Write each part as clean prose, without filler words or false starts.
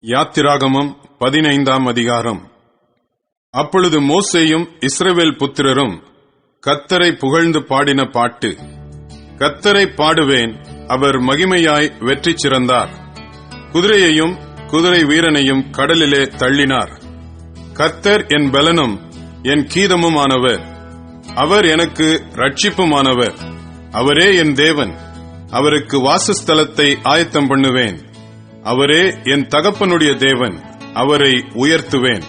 யாத்திராகமம் 15ஆம் அதிகாரம். அப்பொழுது மோசேயும் இஸ்ரவேல் புத்திரரும் கர்த்தரை புகழ்ந்து பாடின பாட்டு. கர்த்தரை பாடுவேன், அவர் மகிமையாய் வெற்றி சிறந்தார். குதிரையையும் குதிரை வீரனையும் கடலிலே தள்ளினார். கர்த்தர் என் பலனும் என் கீதமுமானவர். அவர் எனக்கு ரட்சிப்புமானவர். அவரே என் தேவன். அவருக்கு வாசஸ்தலத்தை ஆயத்தம் பண்ணுவேன். அவரே என் தகப்பனுடைய தேவன். அவரை உயர்த்துவேன்.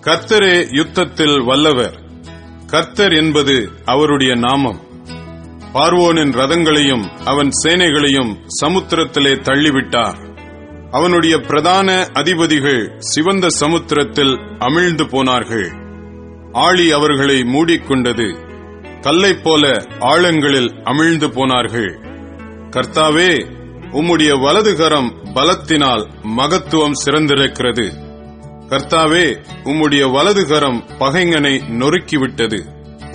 கர்த்தரே யுத்தத்தில் வல்லவர். கர்த்தர் என்பது அவருடைய நாமம். பார்வோனின் ரதங்களையும் அவன் சேனைகளையும் சமுத்திரத்திலே தள்ளிவிட்டார். அவனுடைய பிரதான அதிபதிகள் சிவந்த சமுத்திரத்தில் அமிழ்ந்து போனார்கள். ஆழி அவர்களை மூடிக்கொண்டது. கல்லைப் போல ஆழங்களில் அமிழ்ந்து போனார்கள். கர்த்தாவே, உம்முடைய வலதுகரம் பலத்தினால் மகத்துவம் சிறந்திருக்கிறது. கர்த்தாவே, உம்முடைய வலதுகரம் பகைஞனை நொறுக்கிவிட்டது.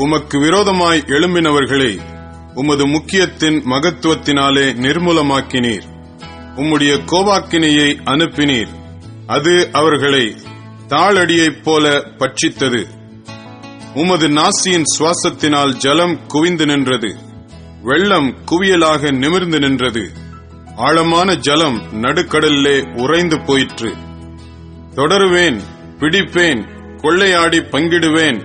உமக்கு விரோதமாய் எழும்பினவர்களை உமது முக்கியத்தின் மகத்துவத்தினாலே நிர்மூலமாக்கினீர். உம்முடைய கோபாக்கினையை அனுப்பினீர். அது அவர்களை தாளடியைப் போல பட்சித்தது. உமது நாசியின் சுவாசத்தினால் ஜலம் குவிந்து நின்றது. வெள்ளம் குவியலாக நிமிர்ந்து நின்றது. ஆழமான ஜலம் நடுக்கடலிலே உறைந்து போயிற்று. தொடருவேன், பிடிப்பேன், கொள்ளையாடி பங்கிடுவேன்.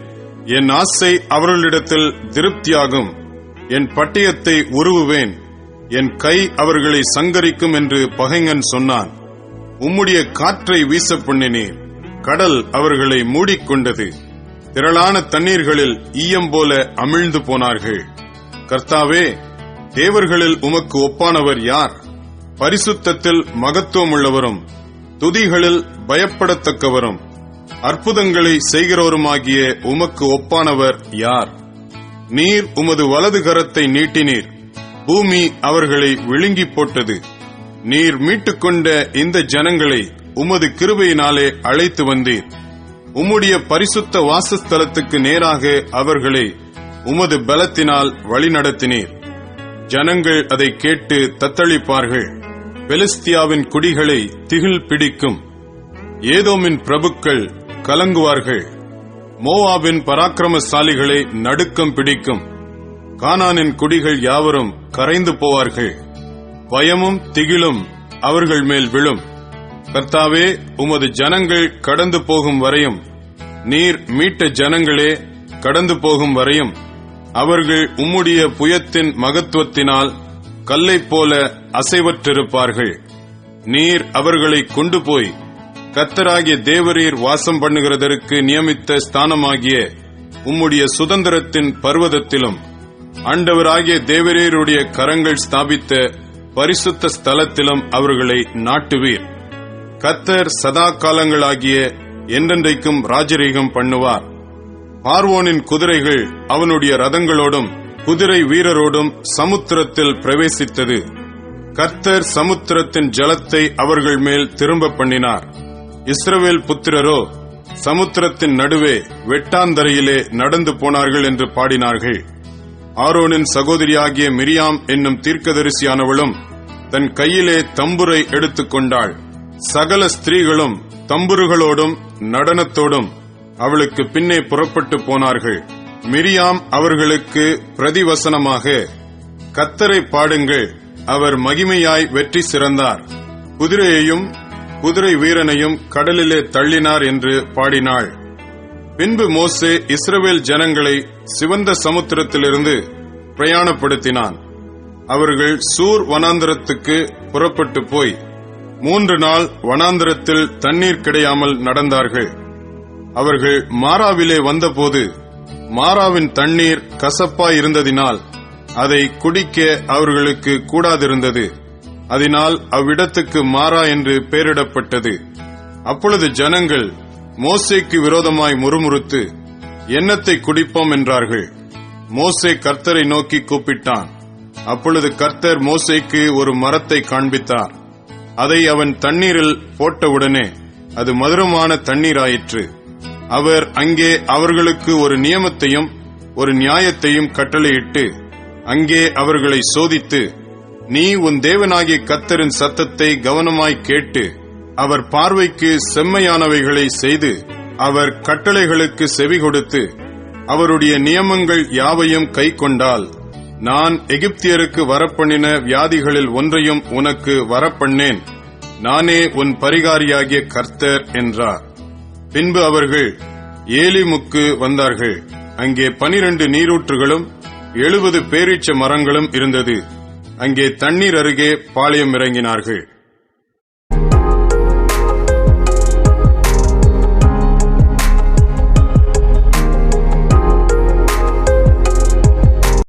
என் ஆசை அவர்களிடத்தில் திருப்தியாகும். என் பட்டயத்தை உருவுவேன். என் கை அவர்களை சங்கரிக்கும் என்று பகைஞன் சொன்னான். உம்முடைய காற்றை வீச பண்ணினீர். கடல் அவர்களை மூடிக்கொண்டது. திரளான தண்ணீர்களில் ஈயம் போல அமிழ்ந்து போனார்கள். கர்த்தாவே, தேவர்களில் உமக்கு ஒப்பானவர் யார்? பரிசுத்தத்தில் மகத்துவம் உள்ளவரும் துதிகளில் பயப்படத்தக்கவரும் அற்புதங்களை செய்கிறவருமாகிய உமக்கு ஒப்பானவர் யார்? நீர் உமது வலது கரத்தை நீட்டினீர். பூமி அவர்களை விழுங்கி போட்டது. நீர் மீட்டுக்கொண்ட இந்த ஜனங்களை உமது கிருபையினாலே அழைத்து வந்தீர். உம்முடைய பரிசுத்த வாசஸ்தலத்துக்கு நேராக அவர்களை உமது பலத்தினால் வழிநடத்தினீர். ஜனங்கள் அதை கேட்டு தத்தளிப்பார்கள். பெலிஸ்தியாவின் குடிகளை திகில் பிடிக்கும். ஏதோமின் பிரபுக்கள் கலங்குவார்கள். மோவாபின் பராக்கிரமசாலிகளை நடுக்கம் பிடிக்கும். கானானின் குடிகள் யாவரும் கரைந்து போவார்கள். பயமும் திகிலும் அவர்கள் மேல் விழும். கர்த்தாவே, உமது ஜனங்கள் கடந்து போகும் வரையும், நீர் மீட்ட ஜனங்களே கடந்து போகும் வரையும், அவர்கள் உம்முடைய புயத்தின் மகத்துவத்தினால் கல்லைப் போல அசைவற்றிருப்பார்கள். நீர் அவர்களை கொண்டு போய் கர்த்தராகிய தேவரீர் வாசம் பண்ணுகிறதற்கு நியமித்த ஸ்தானமாகிய உம்முடைய சுதந்திரத்தின் பர்வதத்திலும் ஆண்டவராகிய தேவரீருடைய கரங்கள் ஸ்தாபித்த பரிசுத்த ஸ்தலத்திலும் அவர்களை நாட்டுவீர். கர்த்தர் சதா காலங்களாகிய என்றென்றைக்கும் ராஜரீகம் பண்ணுவார். பார்வோனின் குதிரைகள் அவனுடைய ரதங்களோடும் குதிரை வீரரோடும் சமுத்திரத்தில் பிரவேசித்தது. கர்த்தர் சமுத்திரத்தின் ஜலத்தை அவர்கள் மேல் திரும்ப பண்ணினார். இஸ்ரவேல் புத்திரரோ சமுத்திரத்தின் நடுவே வெட்டாந்தரையிலே நடந்து போனார்கள் என்று பாடினார்கள். ஆரோனின் சகோதரியாகிய மிரியாம் என்னும் தீர்க்கதரிசியானவளும் தன் கையிலே தம்புரை எடுத்துக்கொண்டாள். சகல ஸ்திரீகளும் தம்புருகளோடும் நடனத்தோடும் அவளுக்கு பின்னே புறப்பட்டு போனார்கள். மிரியாம் அவர்களுக்கு பிரதிவசனமாக, கர்த்தரை பாடுங்கள், அவர் மகிமையாய் வெற்றி சிறந்தார். குதிரையையும் குதிரை வீரனையும் கடலிலே தள்ளினார் என்று பாடினாள். பின்பு மோசே இஸ்ரவேல் ஜனங்களை சிவந்த சமுத்திரத்திலிருந்து பிரயாணப்படுத்தினான். அவர்கள் சூர் வனாந்தரத்துக்கு புறப்பட்டு போய் 3 நாள் வனாந்தரத்தில் தண்ணீர் கிடையாமல் நடந்தார்கள். அவர்கள் மாராவிலே வந்தபோது மாராவின் தண்ணீர் கசப்பாய் இருந்ததினால் அதை குடிக்க அவர்களுக்கு கூடாதிருந்தது. அதனால் அவ்விடத்துக்கு மாரா என்று பெயரிடப்பட்டது. அப்பொழுது ஜனங்கள் மோசேக்கு விரோதமாய் முறுமுறுத்து, என்னத்தை குடிப்போம் என்றார்கள். மோசே கர்த்தரை நோக்கி கூப்பிட்டான். அப்பொழுது கர்த்தர் மோசேக்கு ஒரு மரத்தை காண்பித்தார். அதை அவன் தண்ணீரில் போட்டவுடனே அது மதுரமான தண்ணீராயிற்று. அவர் அங்கே அவர்களுக்கு ஒரு நியமத்தையும் ஒரு நியாயத்தையும் கட்டளையிட்டு அங்கே அவர்களை சோதித்து, நீ உன் தேவனாகிய கர்த்தரின் சத்தத்தை கவனமாய் கேட்டு அவர் பார்வைக்கு செம்மையானவைகளை செய்து அவர் கட்டளைகளுக்கு செவி கொடுத்து அவருடைய நியமங்கள் யாவையும் கைக்கொண்டால், நான் எகிப்தியருக்கு வரப்பண்ணின வியாதிகளில் ஒன்றையும் உனக்கு வரப்பண்ணேன். நானே உன் பரிகாரியாகிய கர்த்தர் என்றார். பின்பு அவர்கள் ஏலிமுக்கு வந்தார்கள். அங்கே 12 நீரூற்றுகளும் 70 பேரீச்ச மரங்களும் இருந்தது. அங்கே தண்ணீர் அருகே பாளையம் இறங்கினார்கள்.